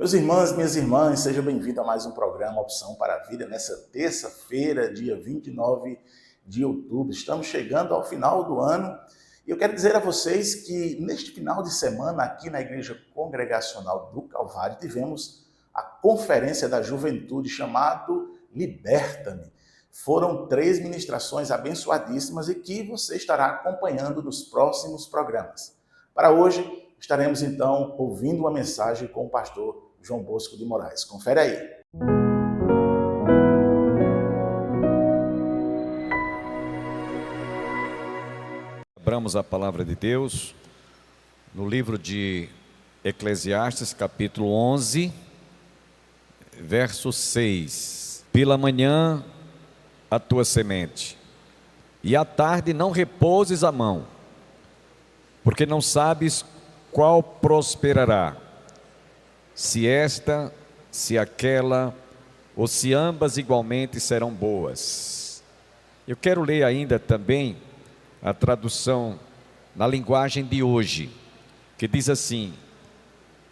Meus irmãos, minhas irmãs, sejam bem-vindos a mais um programa Opção para a Vida, nessa terça-feira, dia 29 de outubro. Estamos chegando ao final do ano e eu quero dizer a vocês que neste final de semana, aqui na Igreja Congregacional do Calvário, tivemos a Conferência da Juventude chamado Liberta-me. Foram 3 ministrações abençoadíssimas e que você estará acompanhando nos próximos programas. Para hoje, estaremos então ouvindo uma mensagem com o pastor João Bosco de Moraes. Confere aí. Abramos a palavra de Deus no livro de Eclesiastes, capítulo 11, verso 6. Pela manhã a tua semente, e à tarde não repouses a mão, porque não sabes qual prosperará, se esta, se aquela, ou se ambas igualmente serão boas. Eu quero ler ainda também a tradução na linguagem de hoje, que diz assim: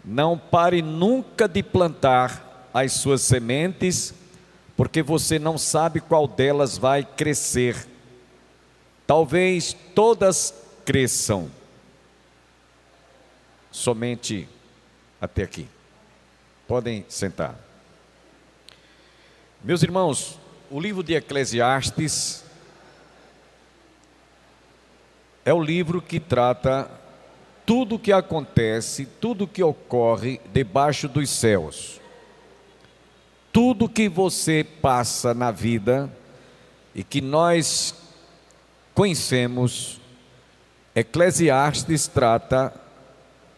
não pare nunca de plantar as suas sementes, porque você não sabe qual delas vai crescer. Talvez todas cresçam. Somente até aqui. Podem sentar. Meus irmãos, o livro de Eclesiastes é o livro que trata tudo o que acontece, tudo o que ocorre debaixo dos céus. Tudo que você passa na vida e que nós conhecemos, Eclesiastes trata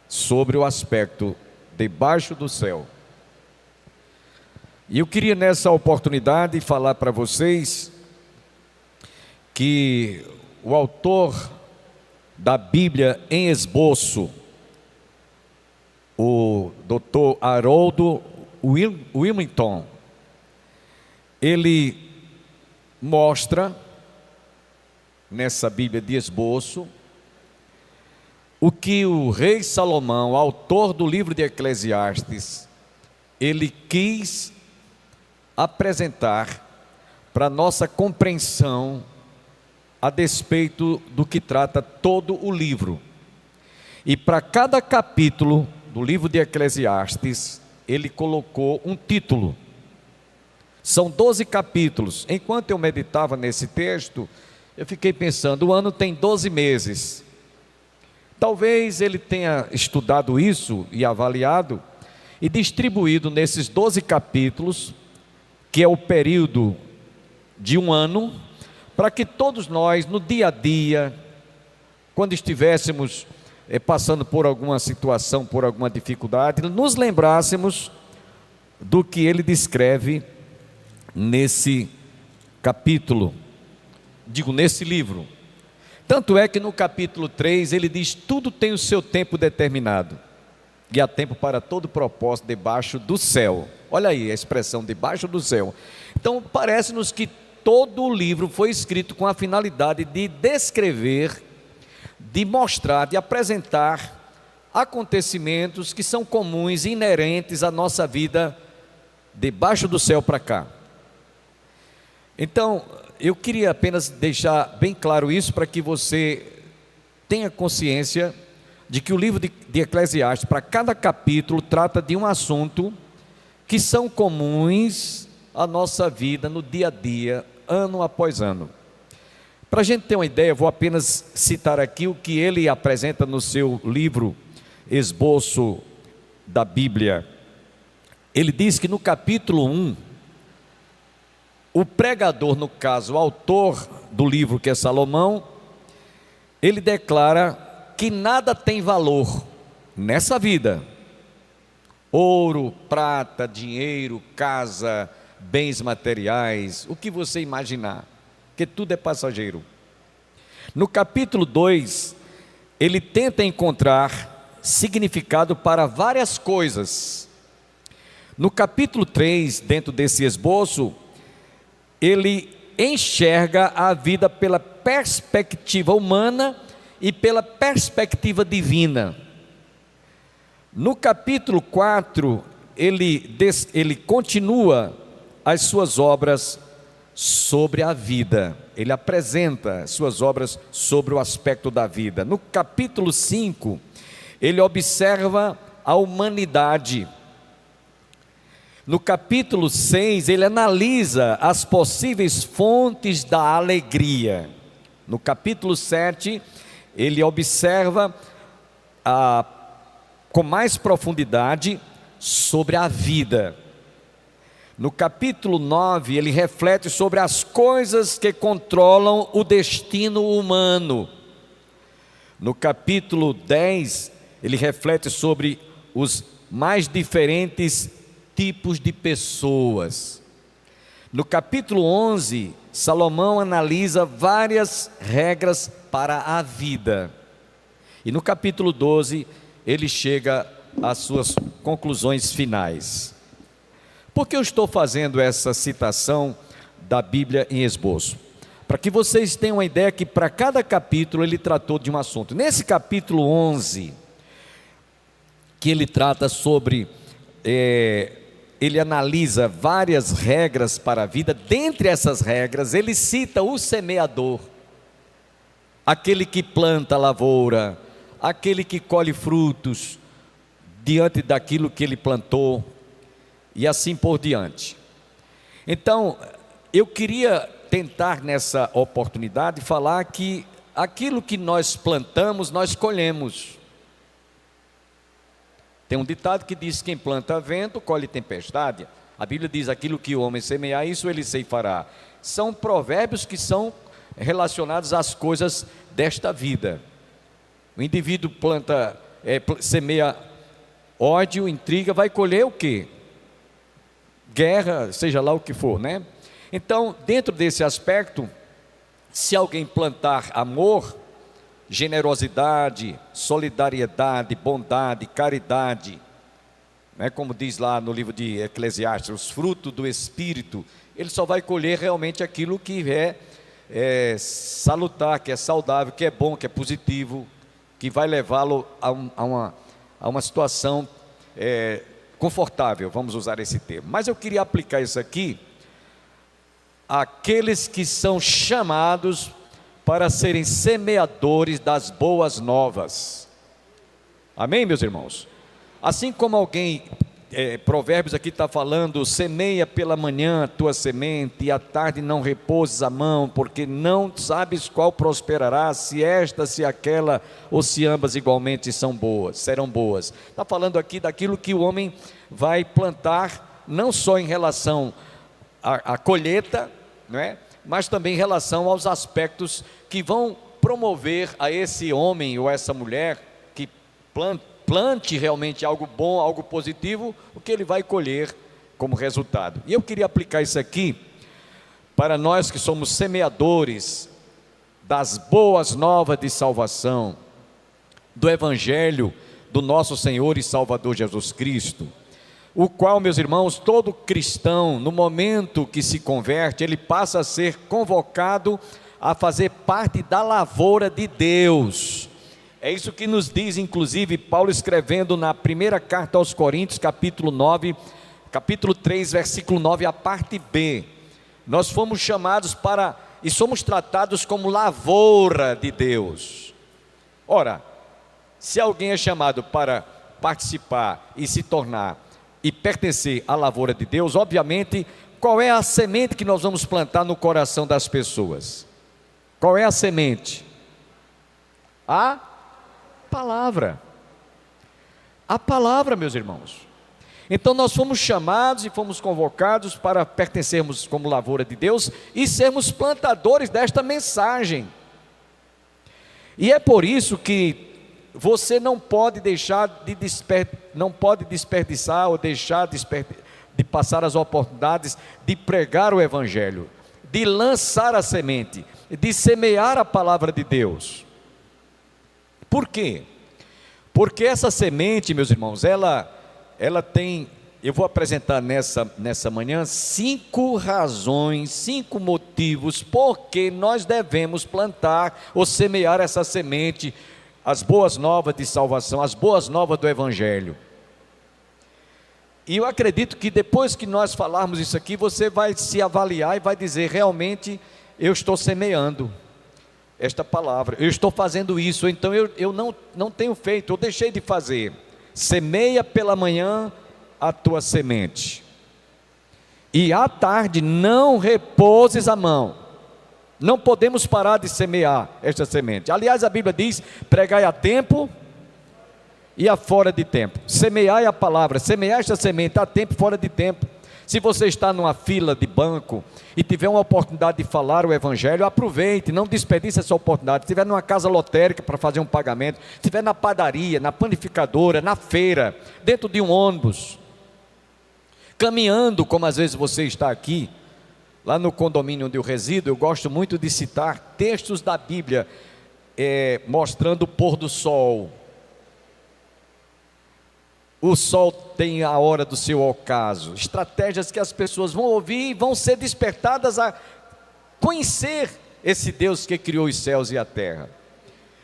sobre o aspecto debaixo do céu. E eu queria nessa oportunidade falar para vocês que o autor da Bíblia em esboço, o Dr. Haroldo Willmington, ele mostra nessa Bíblia de esboço o que o rei Salomão, autor do livro de Eclesiastes, ele quis apresentar para nossa compreensão a despeito do que trata todo o livro. E para cada capítulo do livro de Eclesiastes, ele colocou um título. São 12 capítulos. Enquanto eu meditava nesse texto, eu fiquei pensando, o ano tem 12 meses. Talvez ele tenha estudado isso e avaliado e distribuído nesses 12 capítulos, que é o período de um ano, para que todos nós, no dia a dia, quando estivéssemos passando por alguma situação, por alguma dificuldade, nos lembrássemos do que ele descreve nesse capítulo, nesse livro. Tanto é que no capítulo 3 ele diz: tudo tem o seu tempo determinado, e há tempo para todo propósito debaixo do céu. Olha aí a expressão, debaixo do céu. Então parece-nos que todo o livro foi escrito com a finalidade de descrever, de mostrar, de apresentar acontecimentos que são comuns e inerentes à nossa vida debaixo do céu para cá. Então, eu queria apenas deixar bem claro isso para que você tenha consciência de que o livro de Eclesiastes, para cada capítulo, trata de um assunto que são comuns à nossa vida no dia a dia, ano após ano. Para a gente ter uma ideia, eu vou apenas citar aqui o que ele apresenta no seu livro Esboço da Bíblia. Ele diz que no capítulo 1, o pregador, no caso, o autor do livro, que é Salomão, ele declara que nada tem valor nessa vida: ouro, prata, dinheiro, casa, bens materiais, o que você imaginar, que tudo é passageiro. No capítulo 2, ele tenta encontrar significado para várias coisas. No capítulo 3, dentro desse esboço, ele enxerga a vida pela perspectiva humana e pela perspectiva divina. No capítulo 4, ele continua as suas obras sobre a vida. Ele apresenta suas obras sobre o aspecto da vida. No capítulo 5, ele observa a humanidade. No capítulo 6, ele analisa as possíveis fontes da alegria. No capítulo 7, ele observa com mais profundidade sobre a vida. No capítulo 9, ele reflete sobre as coisas que controlam o destino humano. No capítulo 10, ele reflete sobre os mais diferentes tipos de pessoas. No capítulo 11, Salomão analisa várias regras para a vida. E no capítulo 12, ele chega às suas conclusões finais. Por que eu estou fazendo essa citação da Bíblia em esboço? Para que vocês tenham uma ideia que para cada capítulo ele tratou de um assunto. Nesse capítulo 11, que ele trata sobre, ele analisa várias regras para a vida. Dentre essas regras, ele cita o semeador, aquele que planta a lavoura, aquele que colhe frutos diante daquilo que ele plantou, e assim por diante. Então, eu queria tentar nessa oportunidade falar que aquilo que nós plantamos, nós colhemos. Tem um ditado que diz: quem planta vento, colhe tempestade. A Bíblia diz: aquilo que o homem semear, isso ele ceifará. São provérbios que são relacionados às coisas desta vida. O indivíduo semeia ódio, intriga, vai colher o quê? Guerra, seja lá o que for, né? Então, dentro desse aspecto, se alguém plantar amor, generosidade, solidariedade, bondade, caridade, né, como diz lá no livro de Eclesiastes, os frutos do Espírito, ele só vai colher realmente aquilo que é salutar, que é saudável, que é bom, que é positivo, que vai levá-lo a uma situação confortável, vamos usar esse termo. Mas eu queria aplicar isso aqui àqueles que são chamados para serem semeadores das boas novas. Amém, meus irmãos? Assim como alguém, Provérbios aqui está falando: semeia pela manhã a tua semente, e à tarde não repouses a mão, porque não sabes qual prosperará, se esta, se aquela, ou se ambas igualmente serão boas. Está falando aqui daquilo que o homem vai plantar, não só em relação à colheita, não é? Mas também em relação aos aspectos que vão promover a esse homem ou essa mulher que plante realmente algo bom, algo positivo, o que ele vai colher como resultado. E eu queria aplicar isso aqui para nós que somos semeadores das boas novas de salvação, do Evangelho do nosso Senhor e Salvador Jesus Cristo, o qual, meus irmãos, todo cristão, no momento que se converte, ele passa a ser convocado a fazer parte da lavoura de Deus. É isso que nos diz, inclusive, Paulo escrevendo na primeira carta aos Coríntios, capítulo 9, capítulo 3, versículo 9, a parte B. Nós fomos chamados e somos tratados como lavoura de Deus. Ora, se alguém é chamado para participar e se tornar e pertencer à lavoura de Deus, obviamente, qual é a semente que nós vamos plantar no coração das pessoas? Qual é a semente? A palavra. A palavra, meus irmãos. Então nós fomos chamados e fomos convocados para pertencermos como lavoura de Deus e sermos plantadores desta mensagem. E é por isso que você não pode desperdiçar ou deixar de passar as oportunidades de pregar o Evangelho, de lançar a semente, de semear a palavra de Deus. Por quê? Porque essa semente, meus irmãos, ela tem, eu vou apresentar nessa manhã 5 razões, 5 motivos por que nós devemos plantar ou semear essa semente, as boas novas de salvação, as boas novas do Evangelho. E eu acredito que depois que nós falarmos isso aqui, você vai se avaliar e vai dizer: realmente eu estou semeando esta palavra, eu estou fazendo isso, então eu não tenho feito, eu deixei de fazer. Semeia pela manhã a tua semente, e à tarde não repouses a mão. Não podemos parar de semear esta semente. Aliás, a Bíblia diz: pregai a tempo e a fora de tempo. Semeai a palavra, semear esta semente a tempo e fora de tempo. Se você está numa fila de banco e tiver uma oportunidade de falar o evangelho, aproveite, não desperdice essa oportunidade. Se estiver numa casa lotérica para fazer um pagamento, se estiver na padaria, na panificadora, na feira, dentro de um ônibus, caminhando, como às vezes você está aqui, lá no condomínio onde eu resido, eu gosto muito de citar textos da Bíblia, mostrando o pôr do sol. O sol tem a hora do seu ocaso, estratégias que as pessoas vão ouvir e vão ser despertadas a conhecer esse Deus que criou os céus e a terra.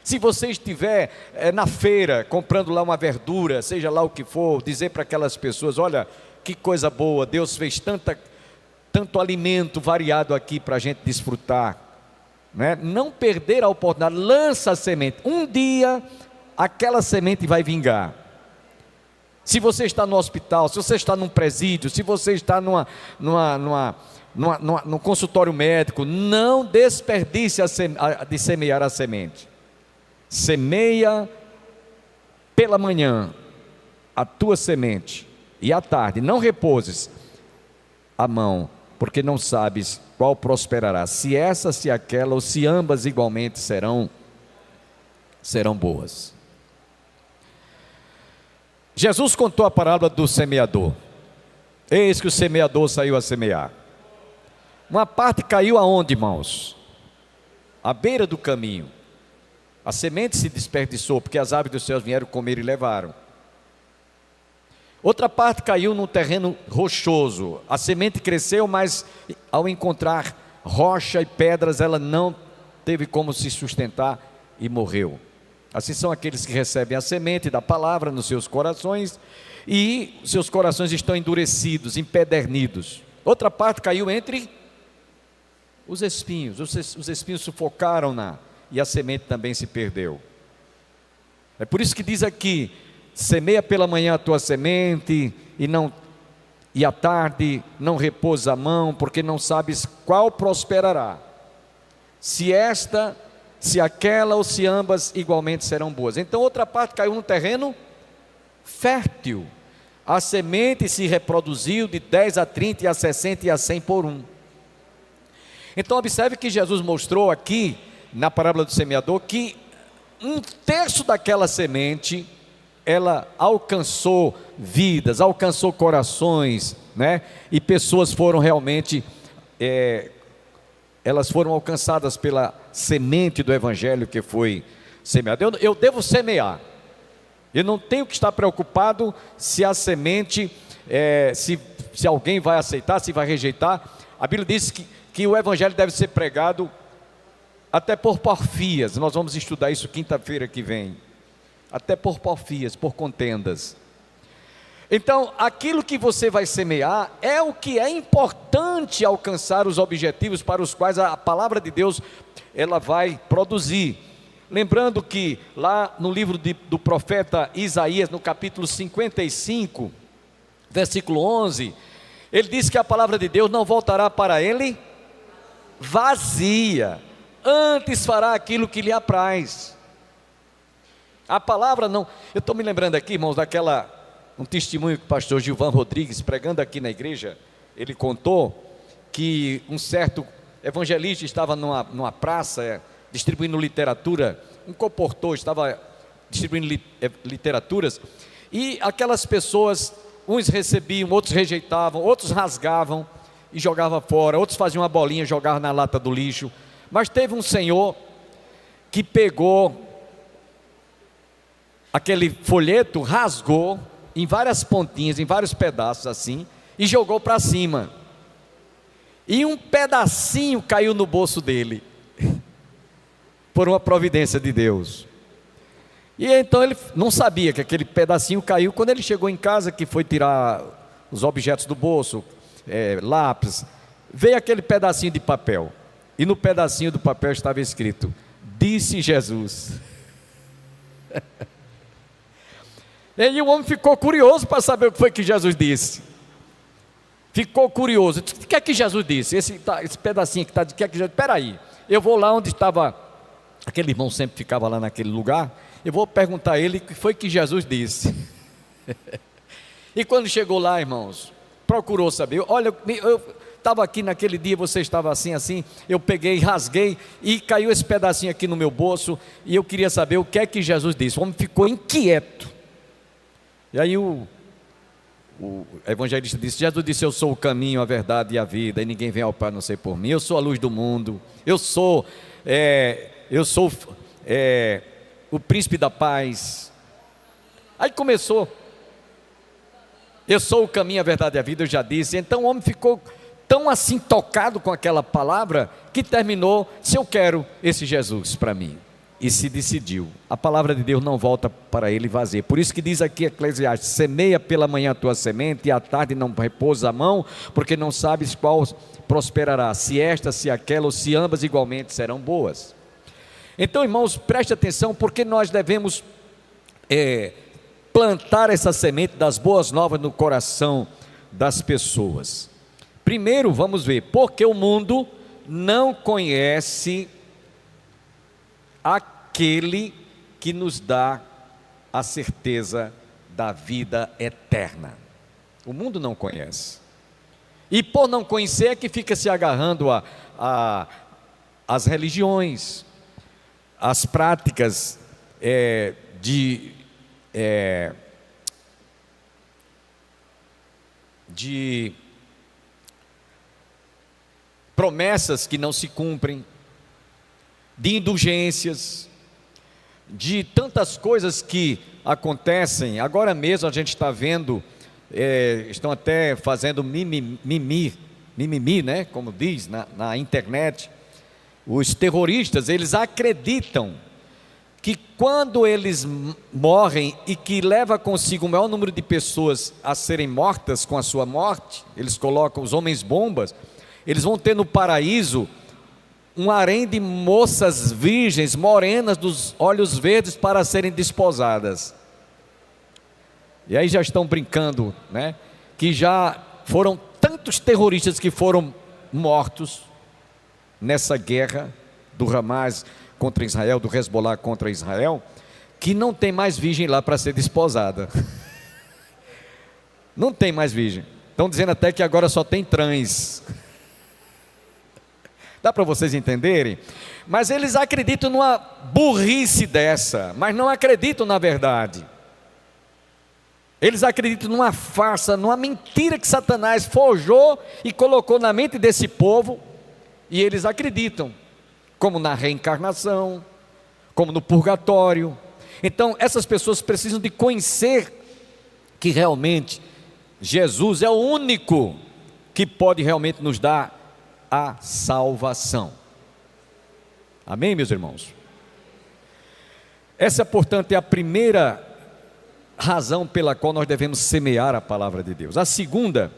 Se você estiver na feira, comprando lá uma verdura, seja lá o que for, dizer para aquelas pessoas: olha, que coisa boa, Deus fez tanto alimento variado aqui para a gente desfrutar, né? Não perder a oportunidade, lança a semente, um dia aquela semente vai vingar. Se você está no hospital, se você está num presídio, se você está num consultório médico, não desperdice de semear a semente. Semeia pela manhã a tua semente, e à tarde não repouses a mão, porque não sabes qual prosperará, se essa, se aquela, ou se ambas igualmente serão boas. Jesus contou a parábola do semeador. Eis que o semeador saiu a semear. Uma parte caiu aonde, irmãos? À beira do caminho. A semente se desperdiçou, porque as aves dos céus vieram comer e levaram. Outra parte caiu num terreno rochoso. A semente cresceu, mas ao encontrar rocha e pedras, ela não teve como se sustentar e morreu. Assim são aqueles que recebem a semente da palavra nos seus corações, e seus corações estão endurecidos, empedernidos. Outra parte caiu entre os espinhos. Os espinhos sufocaram-na, e a semente também se perdeu. É por isso que diz aqui: semeia pela manhã a tua semente, e à tarde não repousa a mão, porque não sabes qual prosperará, se esta, se aquela, ou se ambas igualmente serão boas. Então outra parte caiu no terreno fértil. A semente se reproduziu de 10 a 30 e a 60 e a 100 por um. Então observe que Jesus mostrou aqui, na parábola do semeador, que um terço daquela semente, ela alcançou vidas, alcançou corações, né? E pessoas foram realmente, elas foram alcançadas pela semente do evangelho que foi semeada. Eu devo semear. Eu não tenho que estar preocupado se a semente, se alguém vai aceitar, se vai rejeitar. A Bíblia diz que o evangelho deve ser pregado até por porfias. Nós vamos estudar isso quinta-feira que vem. Até por porfias, por contendas. Então, aquilo que você vai semear é o que é importante alcançar os objetivos para os quais a palavra de Deus ela vai produzir. Lembrando que lá no livro do profeta Isaías, no capítulo 55, versículo 11, ele diz que a palavra de Deus não voltará para ele vazia, antes fará aquilo que lhe apraz. A palavra não... Eu estou me lembrando aqui, irmãos, um testemunho que o pastor Gilvan Rodrigues, pregando aqui na igreja, ele contou que um certo evangelista estava numa praça, distribuindo literatura. Um comportor estava distribuindo literaturas, e aquelas pessoas, uns recebiam, outros rejeitavam, outros rasgavam e jogavam fora, outros faziam uma bolinha e jogavam na lata do lixo. Mas teve um senhor que pegou aquele folheto, rasgou em várias pontinhas, em vários pedaços assim, e jogou para cima, e um pedacinho caiu no bolso dele, por uma providência de Deus. E então ele não sabia que aquele pedacinho caiu. Quando ele chegou em casa, que foi tirar os objetos do bolso, lápis. Veio aquele pedacinho de papel, e no pedacinho do papel estava escrito: disse Jesus. E aí o homem ficou curioso para saber o que foi que Jesus disse. Ficou curioso. O que é que Jesus disse? Esse pedacinho que está de que é que Jesus... Espera aí, eu vou lá onde estava, aquele irmão sempre ficava lá naquele lugar, eu vou perguntar a ele o que foi que Jesus disse. E quando chegou lá, irmãos, procurou saber. Olha, eu estava aqui naquele dia, você estava assim, assim, eu peguei, rasguei e caiu esse pedacinho aqui no meu bolso, e eu queria saber o que é que Jesus disse. O homem ficou inquieto. E aí o evangelista disse: Jesus disse: eu sou o caminho, a verdade e a vida, e ninguém vem ao Pai a não ser por mim. Eu sou a luz do mundo, eu sou o príncipe da paz. Aí começou: eu sou o caminho, a verdade e a vida, eu já disse. Então o homem ficou tão assim tocado com aquela palavra, que terminou: se eu quero esse Jesus para mim. E se decidiu. A palavra de Deus não volta para ele vazia. Por isso que diz aqui Eclesiastes: semeia pela manhã a tua semente, e à tarde não repousa a mão, porque não sabes qual prosperará, se esta, se aquela, ou se ambas igualmente serão boas. Então, irmãos, preste atenção, porque nós devemos plantar essa semente das boas novas no coração das pessoas. Primeiro, vamos ver, porque o mundo não conhece aquele que nos dá a certeza da vida eterna. O mundo não conhece, e por não conhecer é que fica se agarrando às religiões, às práticas de promessas que não se cumprem, de indulgências, de tantas coisas que acontecem. Agora mesmo a gente está vendo, estão até fazendo mimimi, né, como diz na internet. Os terroristas, eles acreditam que quando eles morrem e que leva consigo o maior número de pessoas a serem mortas com a sua morte, eles colocam os homens bombas, eles vão ter no paraíso um harém de moças virgens, morenas, dos olhos verdes, para serem desposadas. E aí já estão brincando, né, que já foram tantos terroristas que foram mortos nessa guerra do Hamas contra Israel, do Hezbollah contra Israel, que não tem mais virgem lá para ser desposada. Não tem mais virgem. Estão dizendo até que agora só tem trans. Dá para vocês entenderem? Mas eles acreditam numa burrice dessa, mas não acreditam na verdade. Eles acreditam numa farsa, numa mentira que Satanás forjou e colocou na mente desse povo, e eles acreditam, como na reencarnação, como no purgatório. Então essas pessoas precisam de conhecer que realmente Jesus é o único que pode realmente nos dar a salvação. Amém, meus irmãos? Essa, portanto, é a primeira razão pela qual nós devemos semear a palavra de Deus. A segunda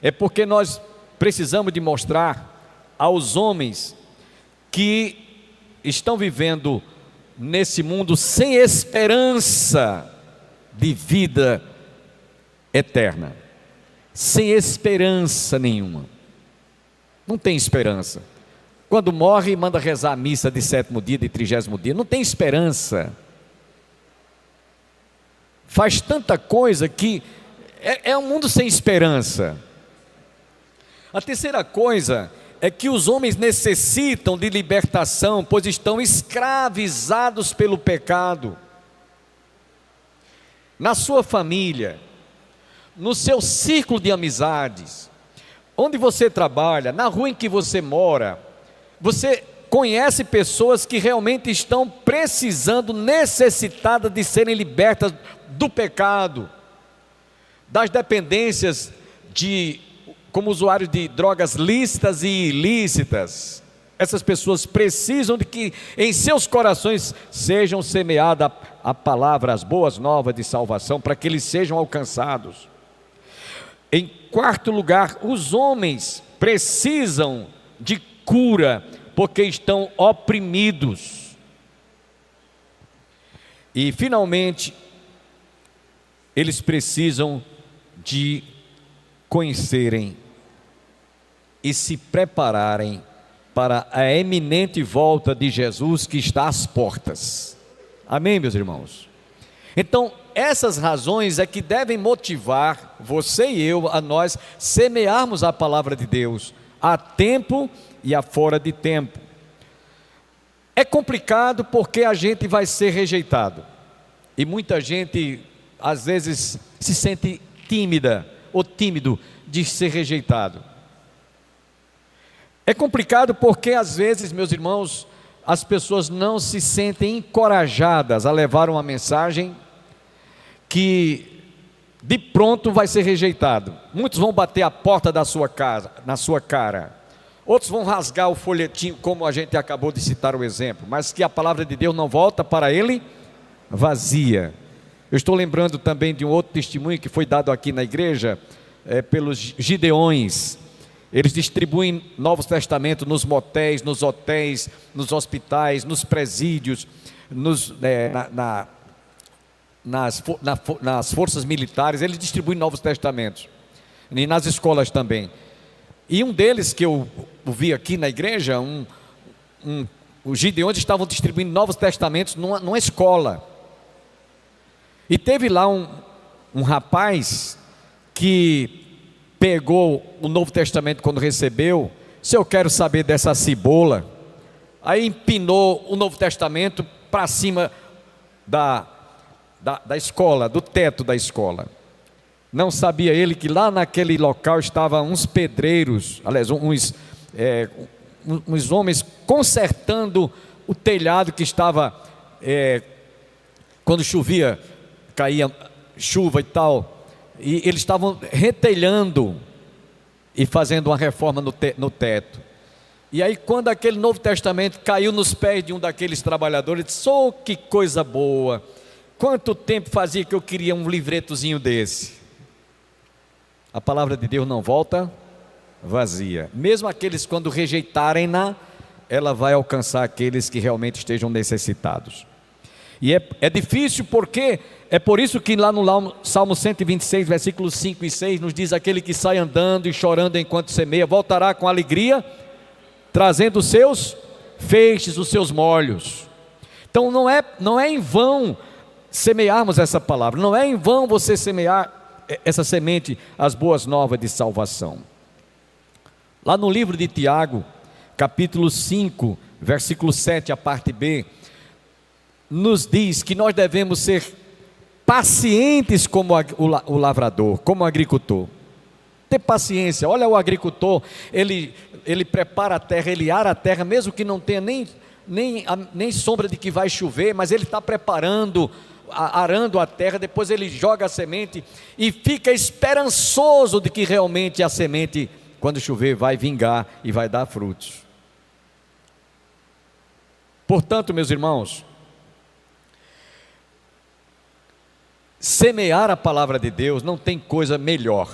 é porque nós precisamos de mostrar aos homens que estão vivendo nesse mundo sem esperança de vida eterna, sem esperança nenhuma. Não tem esperança. Quando morre, manda rezar a missa de 7º dia, de 30º dia. Não tem esperança. Faz tanta coisa que é um mundo sem esperança. A terceira coisa é que os homens necessitam de libertação, pois estão escravizados pelo pecado. Na sua família, no seu círculo de amizades, onde você trabalha, na rua em que você mora, você conhece pessoas que realmente estão precisando, necessitadas de serem libertas do pecado, das dependências como usuários de drogas lícitas e ilícitas. Essas pessoas precisam de que em seus corações sejam semeadas a palavra, as boas novas de salvação, para que eles sejam alcançados. Em quarto lugar, os homens precisam de cura porque estão oprimidos. E finalmente, eles precisam de conhecerem e se prepararem para a eminente volta de Jesus que está às portas. Amém, meus irmãos? Então, essas razões é que devem motivar você e eu, a nós, semearmos a palavra de Deus, a tempo e a fora de tempo. É complicado porque a gente vai ser rejeitado. E muita gente, às vezes, se sente tímida ou tímido de ser rejeitado. É complicado porque, às vezes, meus irmãos, as pessoas não se sentem encorajadas a levar uma mensagem que de pronto vai ser rejeitado. Muitos vão bater a porta da sua casa, na sua cara. Outros vão rasgar o folhetinho, como a gente acabou de citar o exemplo, mas que a palavra de Deus não volta para ele vazia. Eu estou lembrando também de um outro testemunho que foi dado aqui na igreja, pelos gideões. Eles distribuem Novos Testamentos nos motéis, nos hotéis, nos hospitais, nos presídios, nas forças militares. Eles distribuem Novos Testamentos, e nas escolas também. E um deles que eu vi aqui na igreja, os gideões estavam distribuindo Novos Testamentos numa escola. E teve lá um rapaz que pegou o Novo Testamento quando recebeu. Se eu quero saber dessa cebola, aí empinou o Novo Testamento para cima da escola, do teto da escola. Não sabia ele que lá naquele local estavam uns pedreiros, aliás, uns homens consertando o telhado que estava, quando chovia, caía chuva e tal, e eles estavam retelhando e fazendo uma reforma no teto. E aí, quando aquele Novo Testamento caiu nos pés de um daqueles trabalhadores, ele disse: "Oh, que coisa boa! Quanto tempo fazia que eu queria um livretozinho desse." A palavra de Deus não volta vazia. Mesmo aqueles, quando rejeitarem-na, ela vai alcançar aqueles que realmente estejam necessitados. E é difícil porque é por isso que lá no Salmo 126, versículos 5 e 6, nos diz: aquele que sai andando e chorando enquanto semeia, voltará com alegria, trazendo os seus feixes, os seus molhos. Então não é em vão semearmos essa palavra, não é em vão você semear essa semente, as boas novas de salvação. Lá no livro de Tiago, capítulo 5, versículo 7, a parte B, nos diz que nós devemos ser pacientes como o lavrador, como o agricultor. Ter paciência. Olha o agricultor, ele prepara a terra, ele ara a terra, mesmo que não tenha nem sombra de que vai chover, mas ele está preparando, arando a terra, depois ele joga a semente e fica esperançoso de que realmente a semente, quando chover, vai vingar e vai dar frutos. Portanto, meus irmãos, semear a palavra de Deus não tem coisa melhor.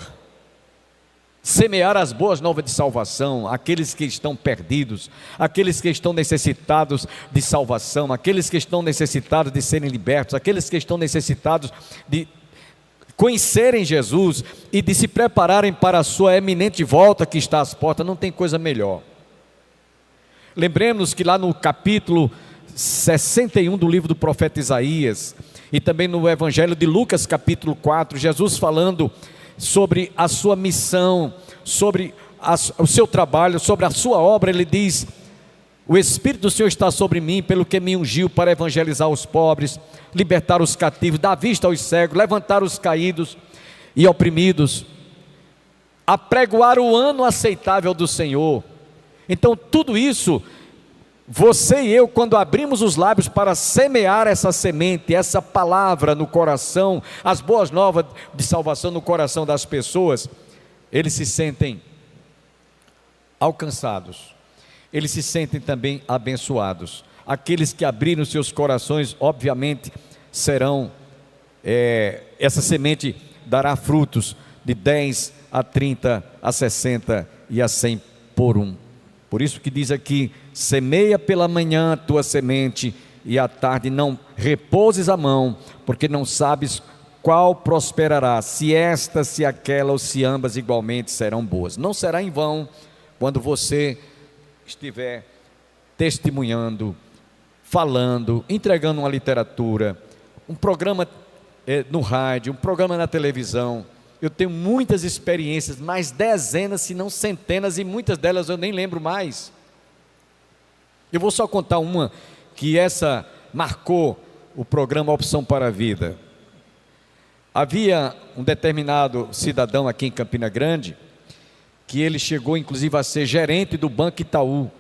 Semear as boas novas de salvação, aqueles que estão perdidos, aqueles que estão necessitados de salvação, aqueles que estão necessitados de serem libertos, aqueles que estão necessitados de conhecerem Jesus e de se prepararem para a sua eminente volta que está às portas, não tem coisa melhor. Lembremos que lá no capítulo 61 do livro do profeta Isaías, e também no Evangelho de Lucas, capítulo 4, Jesus falando sobre a sua missão, sobre o seu trabalho, sobre a sua obra, ele diz: o Espírito do Senhor está sobre mim, pelo que me ungiu para evangelizar os pobres, libertar os cativos, dar vista aos cegos, levantar os caídos e oprimidos, apregoar o ano aceitável do Senhor. Então tudo isso, você e eu, quando abrimos os lábios para semear essa semente, essa palavra no coração, as boas novas de salvação no coração das pessoas, eles se sentem alcançados, eles se sentem também abençoados. Aqueles que abriram seus corações, obviamente, serão, essa semente dará frutos, de 10, a 30, a 60 e a 100 por um. Por isso que diz aqui: semeia pela manhã a tua semente, e à tarde não repouses a mão, porque não sabes qual prosperará, se esta, se aquela ou se ambas igualmente serão boas. Não será em vão quando você estiver testemunhando, falando, entregando uma literatura, um programa no rádio, um programa na televisão. Eu tenho muitas experiências, mais dezenas, se não centenas, e muitas delas eu nem lembro mais. Eu vou só contar uma, que essa marcou o programa Opção para a Vida. Havia um determinado cidadão aqui em Campina Grande, que ele chegou inclusive a ser gerente do Banco Itaú.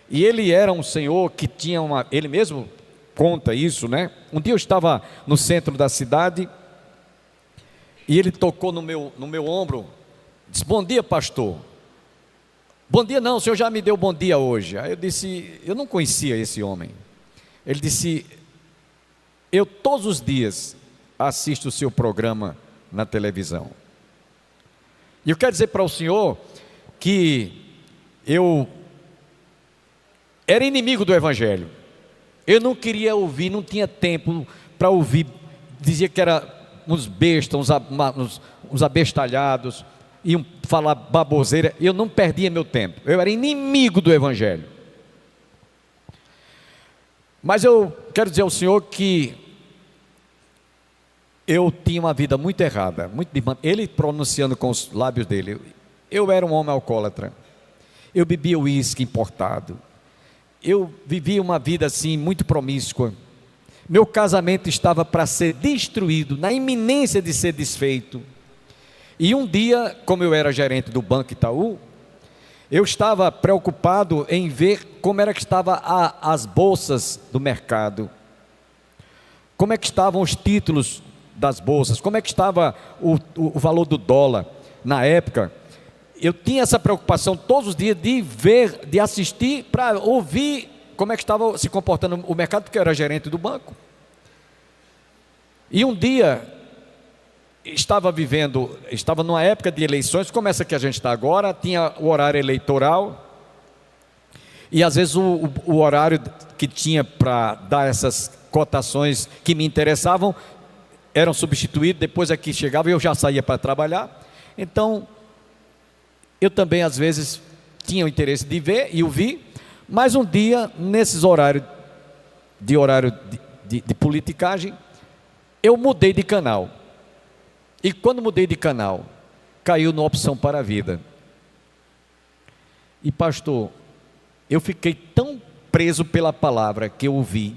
E ele era um senhor que tinha ele mesmo conta isso, né? Um dia eu estava no centro da cidade, e ele tocou no meu ombro, disse: bom dia, pastor. Bom dia não, o senhor já me deu bom dia hoje. Aí eu disse, eu não conhecia esse homem. Ele disse: eu todos os dias assisto o seu programa na televisão. E eu quero dizer para o senhor que eu era inimigo do Evangelho. Eu não queria ouvir, não tinha tempo para ouvir. Dizia que era uns bestas, uns abestalhados, iam falar baboseira. Eu não perdia meu tempo. Eu era inimigo do Evangelho. Mas eu quero dizer ao senhor que eu tinha uma vida muito errada, ele pronunciando com os lábios dele. Eu era um homem alcoólatra. Eu bebia uísque importado. Eu vivia uma vida assim muito promíscua. Meu casamento estava para ser destruído, na iminência de ser desfeito. E um dia, como eu era gerente do Banco Itaú, eu estava preocupado em ver como era que estavam as bolsas do mercado, como é que estavam os títulos das bolsas, como é que estava o valor do dólar na época. Eu tinha essa preocupação todos os dias de ver, de assistir, para ouvir como é que estava se comportando o mercado, porque eu era gerente do banco. E um dia, estava numa época de eleições, como essa que a gente está agora, tinha o horário eleitoral, e às vezes o horário que tinha para dar essas cotações que me interessavam, eram substituídos, depois aqui chegava e eu já saía para trabalhar. Então, eu também às vezes tinha o interesse de ver e ouvir, mas um dia, nesses horários de politicagem, eu mudei de canal. E quando mudei de canal, caiu na Opção para a Vida. E pastor, eu fiquei tão preso pela palavra que eu ouvi,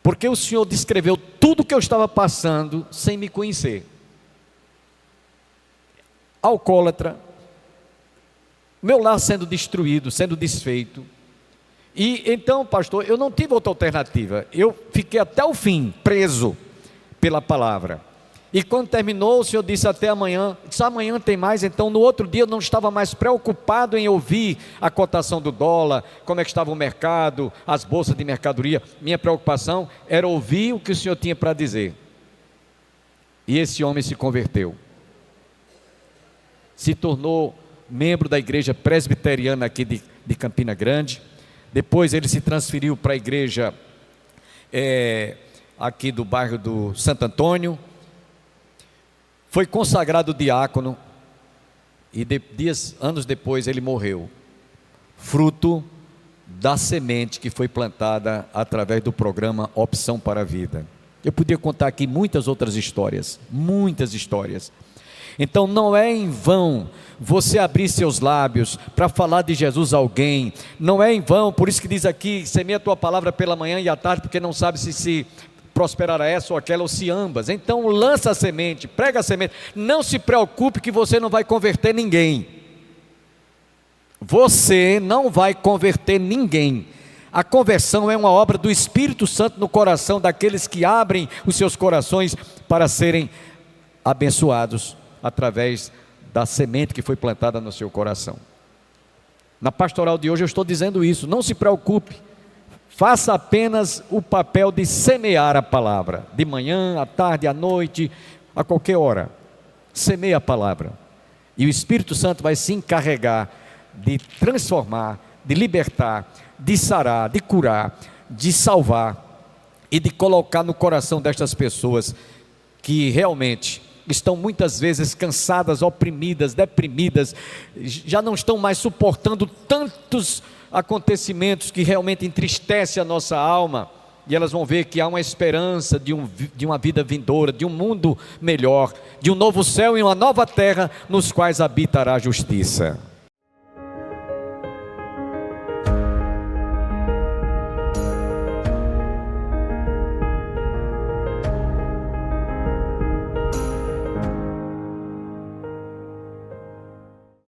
porque o senhor descreveu tudo o que eu estava passando sem me conhecer. Alcoólatra, meu lar sendo destruído, sendo desfeito. E então, pastor, eu não tive outra alternativa. Eu fiquei até o fim, preso pela palavra. E quando terminou, o senhor disse até amanhã. Disse, amanhã tem mais. Então no outro dia eu não estava mais preocupado em ouvir a cotação do dólar, como é que estava o mercado, as bolsas de mercadoria. Minha preocupação era ouvir o que o senhor tinha para dizer. E esse homem se converteu, se tornou membro da igreja presbiteriana aqui de Campina Grande. Depois ele se transferiu para a igreja aqui do bairro do Santo Antônio. Foi consagrado diácono e anos depois ele morreu, fruto da semente que foi plantada através do programa Opção para a Vida. Eu podia contar aqui muitas outras histórias, muitas histórias. Então não é em vão você abrir seus lábios para falar de Jesus a alguém, não é em vão, por isso que diz aqui, semeia a tua palavra pela manhã e à tarde, porque não sabe se prosperará essa ou aquela, ou se ambas. Então lança a semente, prega a semente. Não se preocupe que você não vai converter ninguém. Você não vai converter ninguém. A conversão é uma obra do Espírito Santo no coração daqueles que abrem os seus corações para serem abençoados através da semente que foi plantada no seu coração. Na pastoral de hoje eu estou dizendo isso. Não se preocupe. Faça apenas o papel de semear a palavra, de manhã, à tarde, à noite, a qualquer hora. Semeia a palavra. E o Espírito Santo vai se encarregar de transformar, de libertar, de sarar, de curar, de salvar e de colocar no coração destas pessoas que realmente estão muitas vezes cansadas, oprimidas, deprimidas, já não estão mais suportando tantos acontecimentos que realmente entristecem a nossa alma, e elas vão ver que há uma esperança de uma vida vindoura, de um mundo melhor, de um novo céu e uma nova terra nos quais habitará a justiça.